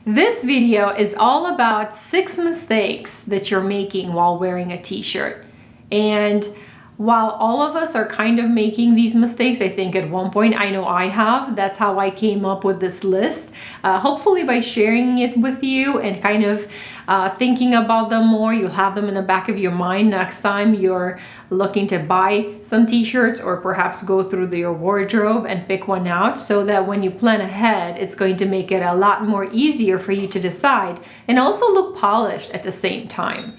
This video is all about 6 mistakes that you're making while wearing a t-shirt. And while all of us are kind of making these mistakes, I think at one point, I know I have, that's how I came up with this list. Hopefully by sharing it with you and kind of thinking about them more, you'll have them in the back of your mind next time you're looking to buy some t-shirts or perhaps go through your wardrobe and pick one out, so that when you plan ahead, it's going to make it a lot more easier for you to decide and also look polished at the same time.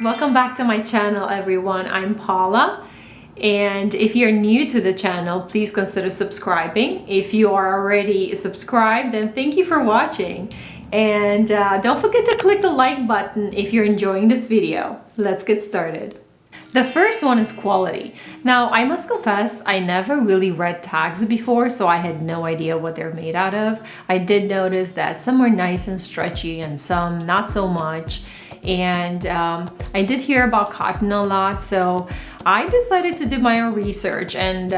Welcome back to my channel, everyone. I'm Paula, and if you're new to the channel, please consider subscribing. If you are already subscribed, then thank you for watching. And don't forget to click the like button if you're enjoying this video. Let's get started. The first one is quality. Now, I must confess, I never really read tags before, so I had no idea what they're made out of. I did notice that some are nice and stretchy and some not so much. And I did hear about cotton a lot, so I decided to do my own research, and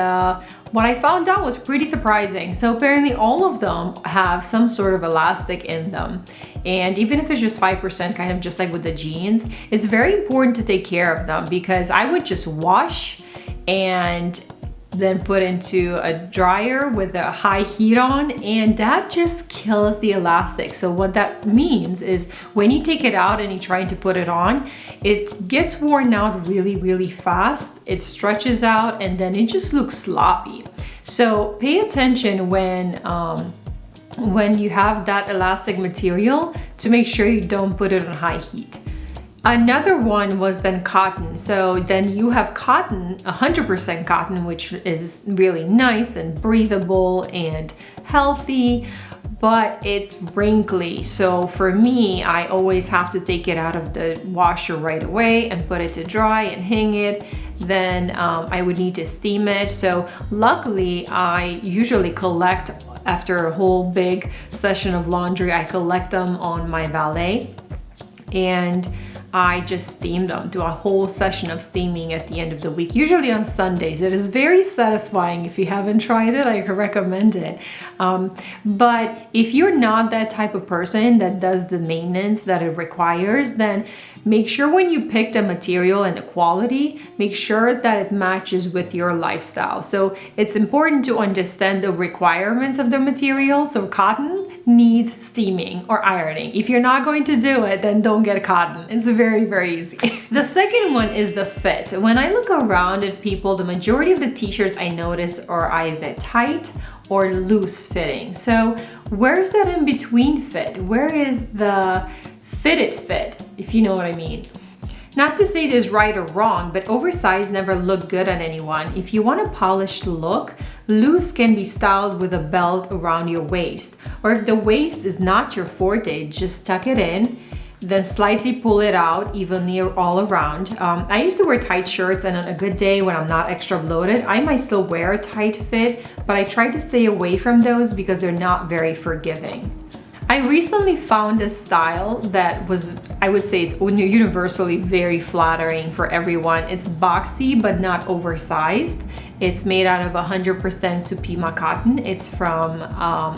what I found out was pretty surprising. So apparently all of them have some sort of elastic in them, and even if it's just 5%, kind of just like with the jeans, it's very important to take care of them, because I would just wash and then put into a dryer with a high heat on, and that just kills the elastic. So what that means is when you take it out and you try to put it on, it gets worn out really fast. It stretches out and then it just looks sloppy. So pay attention when you have that elastic material to make sure you don't put it on high heat. Another one was then cotton. So then you have cotton, 100% cotton, which is really nice and breathable and healthy, but it's wrinkly. So for me, I always have to take it out of the washer right away and put it to dry and hang it. Then I would need to steam it. So luckily, I usually collect, after a whole big session of laundry, I collect them on my valet, and I just steam them, do a whole session of steaming at the end of the week, usually on Sundays. It is very satisfying. If you haven't tried it, I recommend it. But if you're not that type of person that does the maintenance that it requires, then make sure when you pick the material and the quality, make sure that it matches with your lifestyle. So it's important to understand the requirements of the material. So cotton needs steaming or ironing. If you're not going to do it, then don't get cotton. It's very easy. The second one is the fit. When I look around at people, the majority of the t-shirts I notice are either tight or loose fitting. So where's that in between fit? Where is the fitted fit, if you know what I mean? Not to say this right or wrong, but oversized never look good on anyone. If you want a polished look, loose can be styled with a belt around your waist. Or if the waist is not your forte, just tuck it in, then slightly pull it out evenly all around. I used to wear tight shirts, and on a good day when I'm not extra bloated, I might still wear a tight fit, but I try to stay away from those because they're not very forgiving. I recently found a style that was, I would say it's universally very flattering for everyone. It's boxy but not oversized. It's made out of 100% Supima cotton. It's from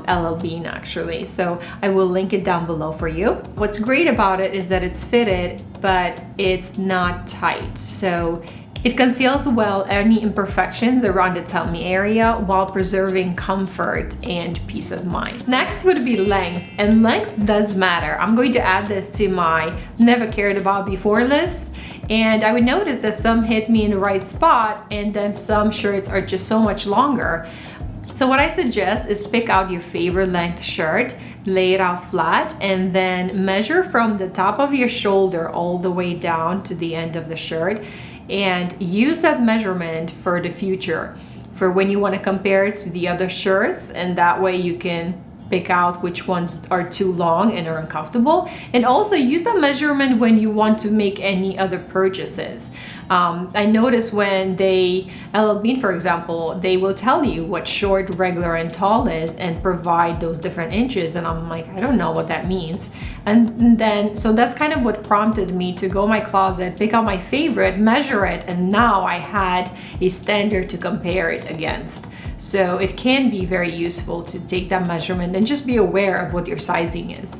LL Bean actually. So I will link it down below for you. What's great about it is that it's fitted, but it's not tight. So it conceals well any imperfections around the tummy area while preserving comfort and peace of mind. Next would be length, and length does matter. I'm going to add this to my never cared about before list, and I would notice that some hit me in the right spot, and then some shirts are just so much longer. So what I suggest is pick out your favorite length shirt, lay it out flat, and then measure from the top of your shoulder all the way down to the end of the shirt, and use that measurement for the future, for when you want to compare it to the other shirts, and that way you can pick out which ones are too long and are uncomfortable. And also use that measurement when you want to make any other purchases. I notice when LL Bean, for example, they will tell you what short, regular, and tall is and provide those different inches, and I'm like, I don't know what that means. And then, so that's kind of what prompted me to go in my closet, pick out my favorite, measure it, and now I had a standard to compare it against. So it can be very useful to take that measurement and just be aware of what your sizing is.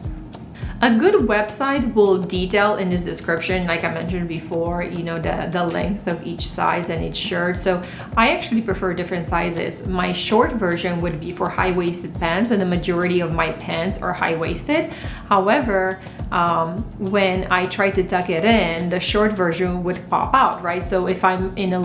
A good website will detail in this description, like I mentioned before, you know, the length of each size and each shirt. So I actually prefer different sizes. My short version would be for high-waisted pants, and the majority of my pants are high-waisted. However, when I try to tuck it in, the short version would pop out, right? So if I'm in a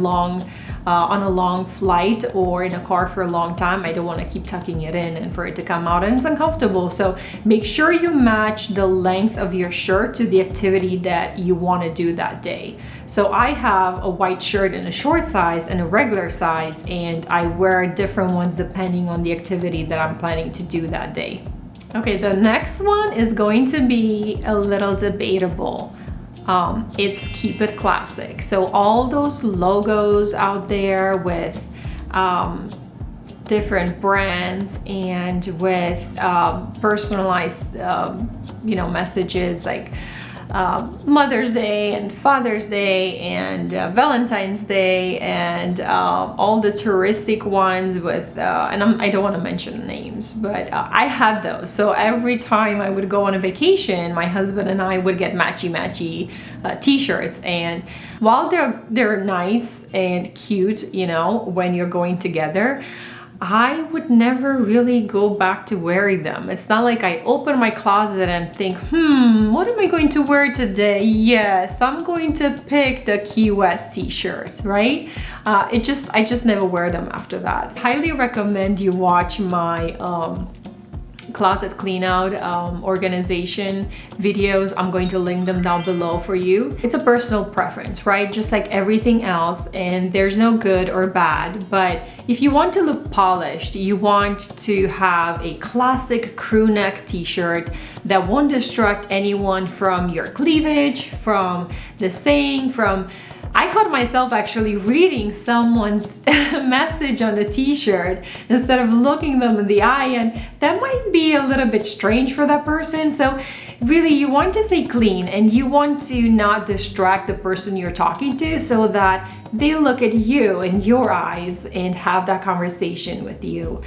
on a long flight or in a car for a long time, I don't want to keep tucking it in and for it to come out, and it's uncomfortable. So make sure you match the length of your shirt to the activity that you want to do that day. So I have a white shirt in a short size and a regular size, and I wear different ones depending on the activity that I'm planning to do that day. Okay, the next one is going to be a little debatable. It's Keep It Classic. So all those logos out there with different brands and with personalized you know, messages like Mother's Day and Father's Day and Valentine's Day and all the touristic ones with and I don't want to mention names, but I had those. So every time I would go on a vacation, my husband and I would get matchy t-shirts, and while they're nice and cute, you know, when you're going together, I would never really go back to wearing them. It's not like I open my closet and think, what am I going to wear today? Yes, I'm going to pick the Key West t-shirt, right? I just never wear them after that. Highly recommend you watch my closet clean out organization videos. I'm going to link them down below for you. It's a personal preference, right? Just like everything else, and there's no good or bad, but if you want to look polished, you want to have a classic crew neck t-shirt that won't distract anyone from your cleavage, from the saying, from I caught myself actually reading someone's message on the t-shirt instead of looking them in the eye, and that might be a little bit strange for that person. So really, you want to stay clean and you want to not distract the person you're talking to so that they look at you in your eyes and have that conversation with you.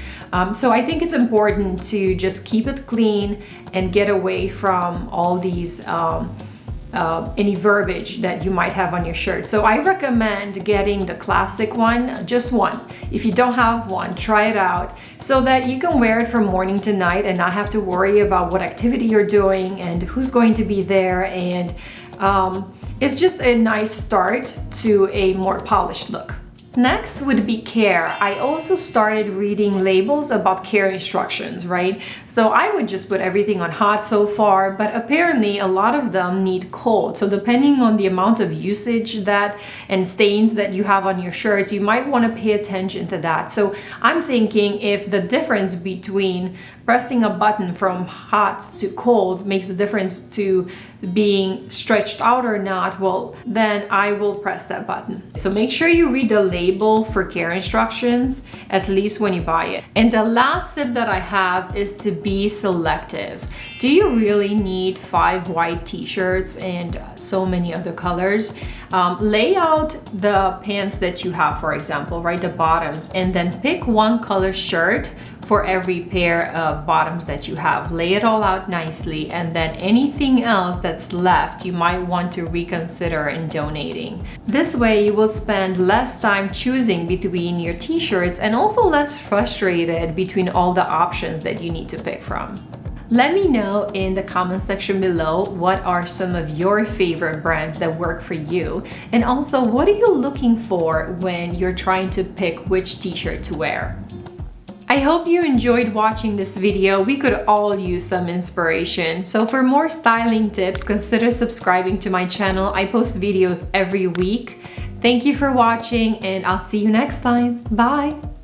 So I think it's important to just keep it clean and get away from all these any verbiage that you might have on your shirt. So I recommend getting the classic one, just one. If you don't have one, try it out so that you can wear it from morning to night and not have to worry about what activity you're doing and who's going to be there. And it's just a nice start to a more polished look. Next would be care. I also started reading labels about care instructions, right? So I would just put everything on hot so far, but apparently a lot of them need cold. So depending on the amount of usage that and stains that you have on your shirts, you might want to pay attention to that. So I'm thinking if the difference between pressing a button from hot to cold makes a difference to being stretched out or not, well, then I will press that button. So make sure you read the label for care instructions, at least when you buy it. And the last tip that I have is to be selective. Do you really need 5 white t-shirts and so many other colors? Lay out the pants that you have, for example, right, the bottoms, and then pick one color shirt for every pair of bottoms that you have. Lay it all out nicely, and then anything else that's left you might want to reconsider in donating. This way you will spend less time choosing between your t-shirts and also less frustrated between all the options that you need to pick from. Let me know in the comment section below what are some of your favorite brands that work for you, and also what are you looking for when you're trying to pick which t-shirt to wear. I hope you enjoyed watching this video. We could all use some inspiration. So for more styling tips, consider subscribing to my channel. I post videos every week. Thank you for watching, and I'll see you next time. Bye!